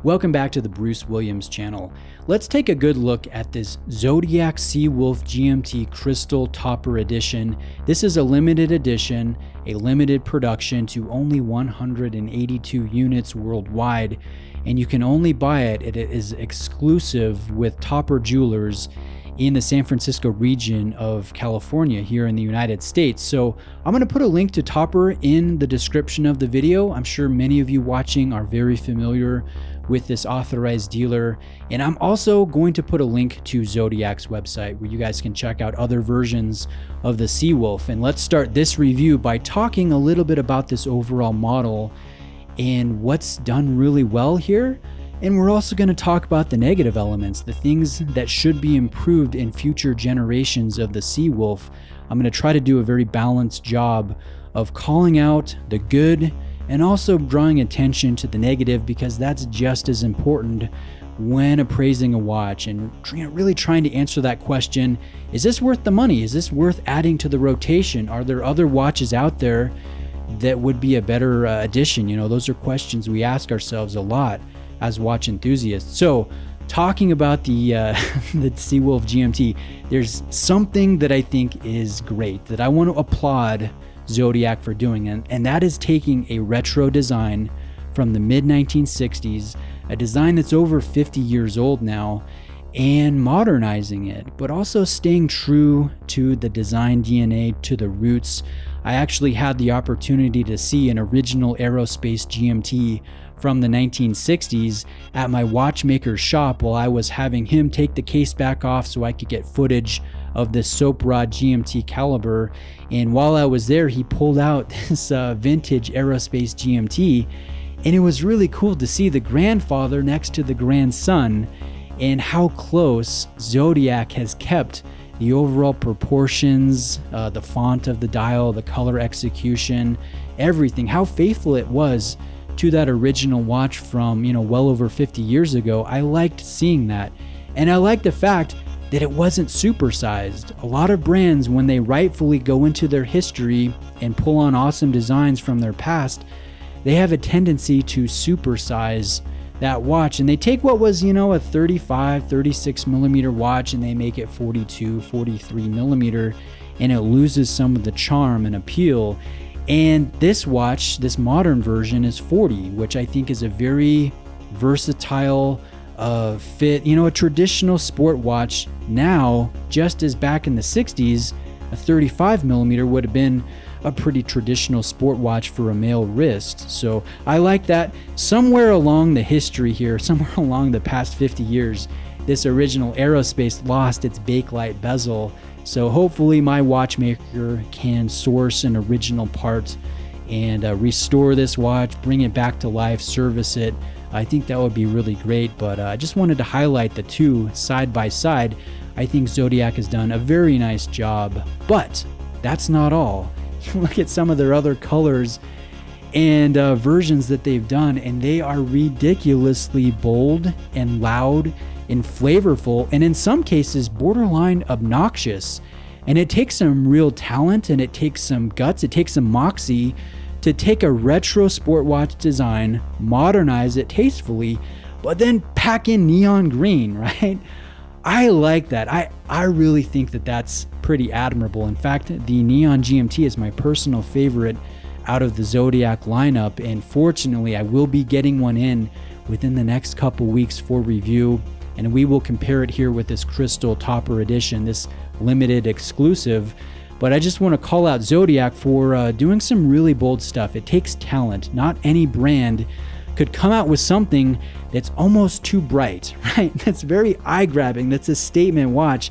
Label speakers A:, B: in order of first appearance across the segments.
A: Welcome back to the Bruce Williams channel. Let's take a good look at this Zodiac Sea Wolf GMT Crystal Topper Edition. This is a limited edition, a limited production to only 182 units worldwide, and you can only buy it. It is exclusive with Topper Jewelers in the San Francisco region of California here in the United States. So I'm going to put a link to Topper in the description of the video. I'm sure many of you watching are very familiar with this authorized dealer. And I'm also going to put a link to Zodiac's website where you guys can check out other versions of the Sea Wolf. And let's start this review by talking a little bit about this overall model and what's done really well here. And we're also going to talk about the negative elements, the things that should be improved in future generations of the Sea Wolf. I'm going to try to do a very balanced job of calling out the good and also drawing attention to the negative, because that's just as important when appraising a watch and really trying to answer that question. Is this worth the money? Is this worth adding to the rotation? Are there other watches out there that would be a better addition? You know, those are questions we ask ourselves a lot as watch enthusiasts. So talking about the Sea Wolf GMT, there's something that I think is great that I want to applaud Zodiac for doing, and that is taking a retro design from the mid 1960s, a design that's over 50 years old now, and modernizing it, but also staying true to the design DNA, to the roots. I actually had the opportunity to see an original aerospace GMT from the 1960s at my watchmaker's shop while I was having him take the case back off so I could get footage of this soap rod GMT caliber. And while I was there, he pulled out this vintage aerospace GMT, and it was really cool to see the grandfather next to the grandson and how close Zodiac has kept the overall proportions, the font of the dial, the color execution, everything, how faithful it was to that original watch from, well over 50 years ago. I liked seeing that. And I liked the fact that it wasn't supersized. A lot of brands, when they rightfully go into their history and pull on awesome designs from their past, they have a tendency to supersize that watch, and they take what was, a 35, 36 millimeter watch and they make it 42, 43 millimeter, and it loses some of the charm and appeal. And this watch, this modern version, is 40, which I think is a very versatile fit. A traditional sport watch now, just as back in the 60s, a 35 millimeter would have been a pretty traditional sport watch for a male wrist. So I like that. Somewhere along the history here, somewhere along the past 50 years, this original aerospace lost its bakelite bezel. So hopefully my watchmaker can source an original part and restore this watch, bring it back to life, service it. I think that would be really great, but I just wanted to highlight the two side by side. I think Zodiac has done a very nice job, but that's not all. Look at some of their other colors and versions that they've done, and they are ridiculously bold and loud and flavorful, and in some cases borderline obnoxious. And it takes some real talent, and it takes some guts, it takes some moxie to take a retro sport watch design, modernize it tastefully, but then pack in neon green, right? I like that. I really think that that's pretty admirable. In fact, the Neon GMT is my personal favorite out of the Zodiac lineup, and fortunately I will be getting one in within the next couple weeks for review, and we will compare it here with this Crystal Topper Edition, this limited exclusive. But I just want to call out Zodiac for doing some really bold stuff. It takes talent. Not any brand could come out with something that's almost too bright, right? That's very eye-grabbing, that's a statement watch,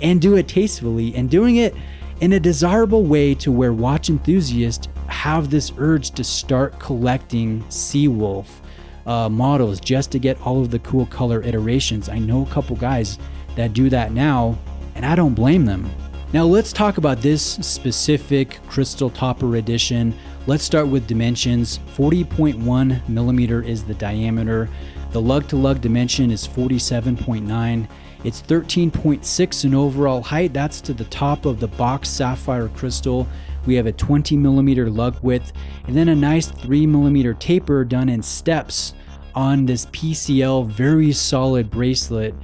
A: and do it tastefully, and doing it in a desirable way to where watch enthusiasts have this urge to start collecting Sea Wolf models just to get all of the cool color iterations. I know a couple guys that do that now, and I don't blame them. Now let's talk about this specific Crystal Topper Edition. Let's start with dimensions. 40.1 millimeter is the diameter. The lug-to-lug dimension is 47.9. It's 13.6 in overall height. That's to the top of the box sapphire crystal. We have a 20 millimeter lug width, and then a nice 3 millimeter taper done in steps on this PCL very solid bracelet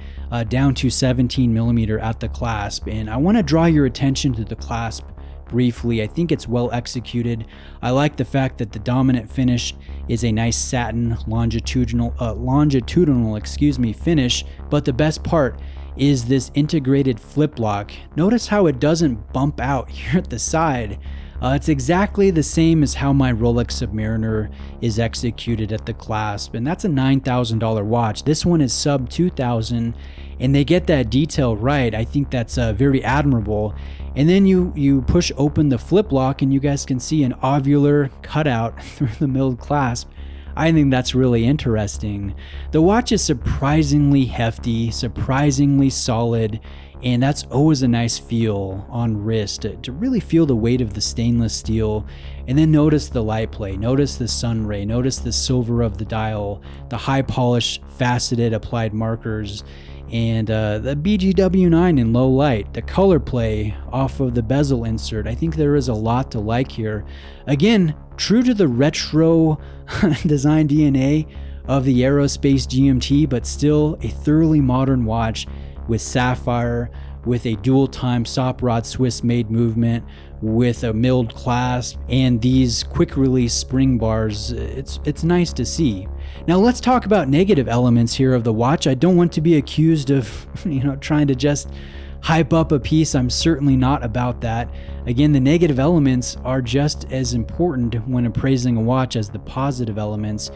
A: down to 17 millimeter at the clasp. And I want to draw your attention to the clasp briefly. I think it's well executed. I like the fact that the dominant finish is a nice satin longitudinal finish, but the best part is this integrated flip lock. Notice how it doesn't bump out here at the side. It's exactly the same as how my Rolex Submariner is executed at the clasp, and that's a $9,000 watch. This one is sub $2,000, and they get that detail right. I think that's very admirable. And then you push open the flip lock, and you guys can see an ovular cutout through the milled clasp. I think that's really interesting. The watch is surprisingly hefty, surprisingly solid, and that's always a nice feel on wrist to really feel the weight of the stainless steel. And then notice the light play, notice the sun ray, notice the silver of the dial, the high polished faceted applied markers, and the BGW9 in low light, the color play off of the bezel insert. I think there is a lot to like here. Again, true to the retro design DNA of the aerospace GMT, but still a thoroughly modern watch with sapphire, with a dual time stop rod Swiss made movement, with a milled clasp, and these quick release spring bars. It's nice to see. Now let's talk about negative elements here of the watch. I don't want to be accused of trying to just hype up a piece. I'm certainly not about that. Again, the negative elements are just as important when appraising a watch as the positive elements.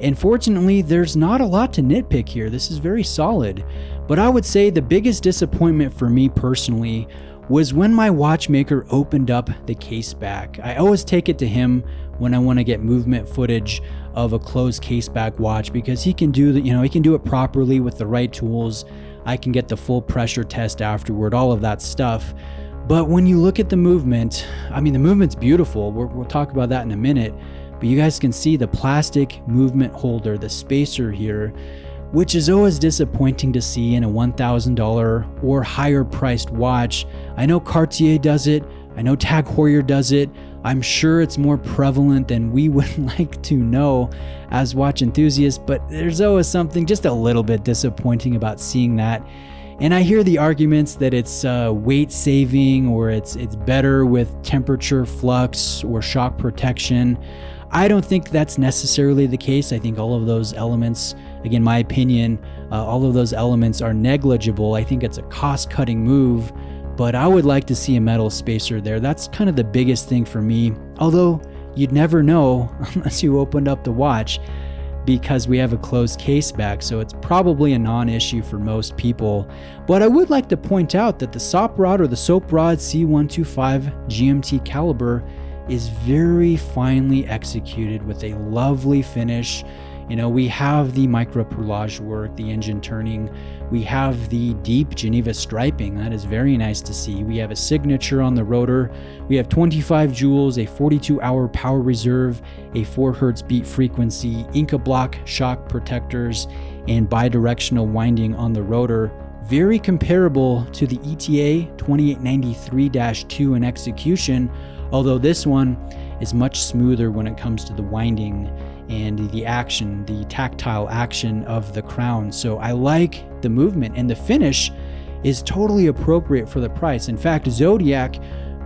A: And fortunately, there's not a lot to nitpick here. This is very solid. But I would say the biggest disappointment for me personally was when my watchmaker opened up the case back. I always take it to him when I want to get movement footage of a closed case back watch, because he can do he can do it properly with the right tools. I can get the full pressure test afterward, all of that stuff. But when you look at the movement, I mean, the movement's beautiful. We'll talk about that in a minute. But you guys can see the plastic movement holder, the spacer here, which is always disappointing to see in a $1,000 or higher priced watch. I know Cartier does it. I know Tag Heuer does it. I'm sure it's more prevalent than we would like to know as watch enthusiasts, but there's always something just a little bit disappointing about seeing that. And I hear the arguments that it's weight saving, or it's better with temperature flux or shock protection. I don't think that's necessarily the case. I think all of those elements, again, my opinion, all of those elements are negligible. I think it's a cost-cutting move, but I would like to see a metal spacer there. That's kind of the biggest thing for me. Although you'd never know unless you opened up the watch, because we have a closed case back, so it's probably a non-issue for most people. But I would like to point out that the SOP rod, or the Soap Rod C125 GMT caliber, is very finely executed with a lovely finish. We have the micro perlage work, the engine turning. We have the deep Geneva striping. That is very nice to see. We have a signature on the rotor. We have 25 joules, a 42-hour power reserve, a 4 hertz beat frequency, Inca block shock protectors, and bidirectional winding on the rotor. Very comparable to the ETA 2893-2 in execution, although this one is much smoother when it comes to the winding and the action, the tactile action of the crown. So I like the movement, and the finish is totally appropriate for the price. In fact, Zodiac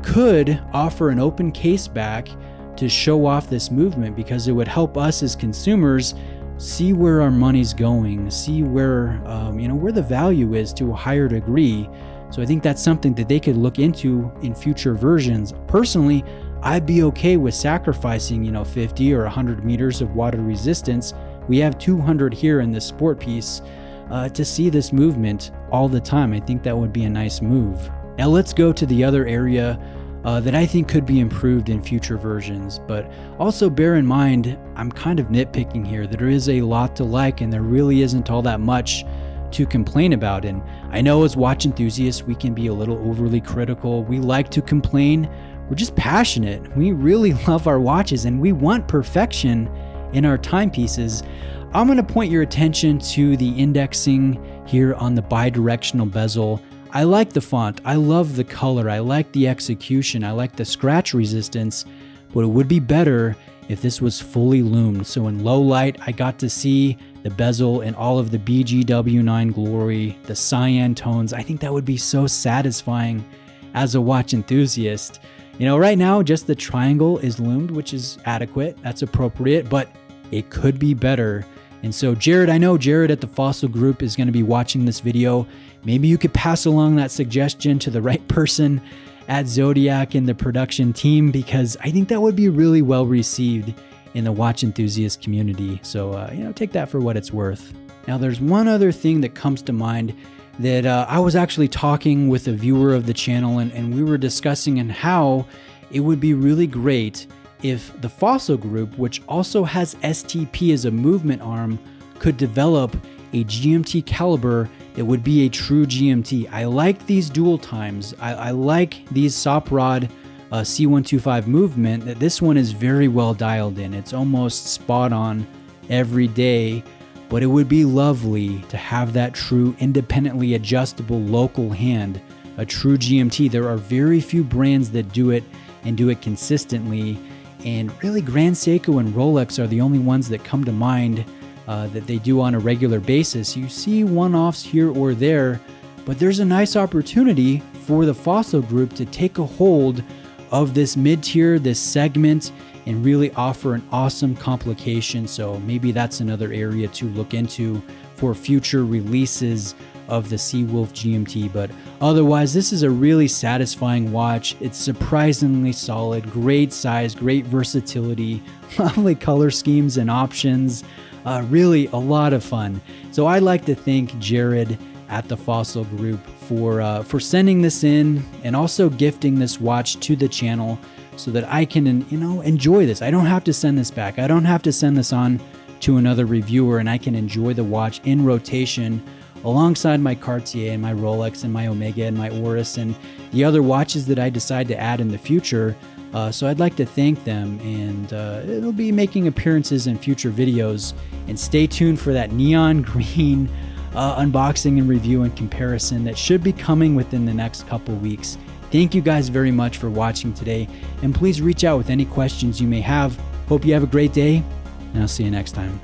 A: could offer an open case back to show off this movement, because it would help us as consumers see where our money's going, see where where the value is to a higher degree. So I think that's something that they could look into in future versions. Personally, I'd be okay with sacrificing 50 or 100 meters of water resistance. We have 200 here in this sport piece to see this movement all the time. I think that would be a nice move. Now let's go to the other area that I think could be improved in future versions, but also bear in mind, I'm kind of nitpicking here. There is a lot to like, and there really isn't all that much to complain about. And I know as watch enthusiasts, we can be a little overly critical. We like to complain. We're just passionate. We really love our watches, and we want perfection in our timepieces. I'm going to point your attention to the indexing here on the bidirectional bezel. I like the font. I love the color. I like the execution. I like the scratch resistance, but it would be better if this was fully loomed. So in low light, I got to see the bezel in all of the BGW9 glory, the cyan tones. I think that would be so satisfying as a watch enthusiast. You know, right now, just the triangle is loomed, which is adequate. That's appropriate, but it could be better. And so Jared, I know Jared at the Fossil Group is going to be watching this video. Maybe you could pass along that suggestion to the right person at Zodiac in the production team, because I think that would be really well received in the watch enthusiast community. So, take that for what it's worth. Now, there's one other thing that comes to mind that I was actually talking with a viewer of the channel, and we were discussing and how it would be really great if the Fossil Group, which also has STP as a movement arm, could develop a GMT caliber that would be a true GMT. I like these dual times. I like these Soprod C125 movement. That this one is very well dialed in. It's almost spot on every day, but it would be lovely to have that true independently adjustable local hand, a true GMT. There are very few brands that do it and do it consistently, and really Grand Seiko and Rolex are the only ones that come to mind that they do on a regular basis. You see one-offs here or there, but there's a nice opportunity for the Fossil Group to take a hold of this mid-tier, this segment, and really offer an awesome complication. So maybe that's another area to look into for future releases of the Sea Wolf GMT. But otherwise, this is a really satisfying watch. It's surprisingly solid, great size, great versatility, lovely color schemes and options. Really a lot of fun. So I'd like to thank Jared at the Fossil Group for sending this in and also gifting this watch to the channel so that I can enjoy this. I don't have to send this back. I don't have to send this on to another reviewer, and I can enjoy the watch in rotation alongside my Cartier and my Rolex and my Omega and my Oris and the other watches that I decide to add in the future. So I'd like to thank them, and it'll be making appearances in future videos. And stay tuned for that neon green unboxing and review and comparison that should be coming within the next couple weeks. Thank you guys very much for watching today, and please reach out with any questions you may have. Hope you have a great day, and I'll see you next time.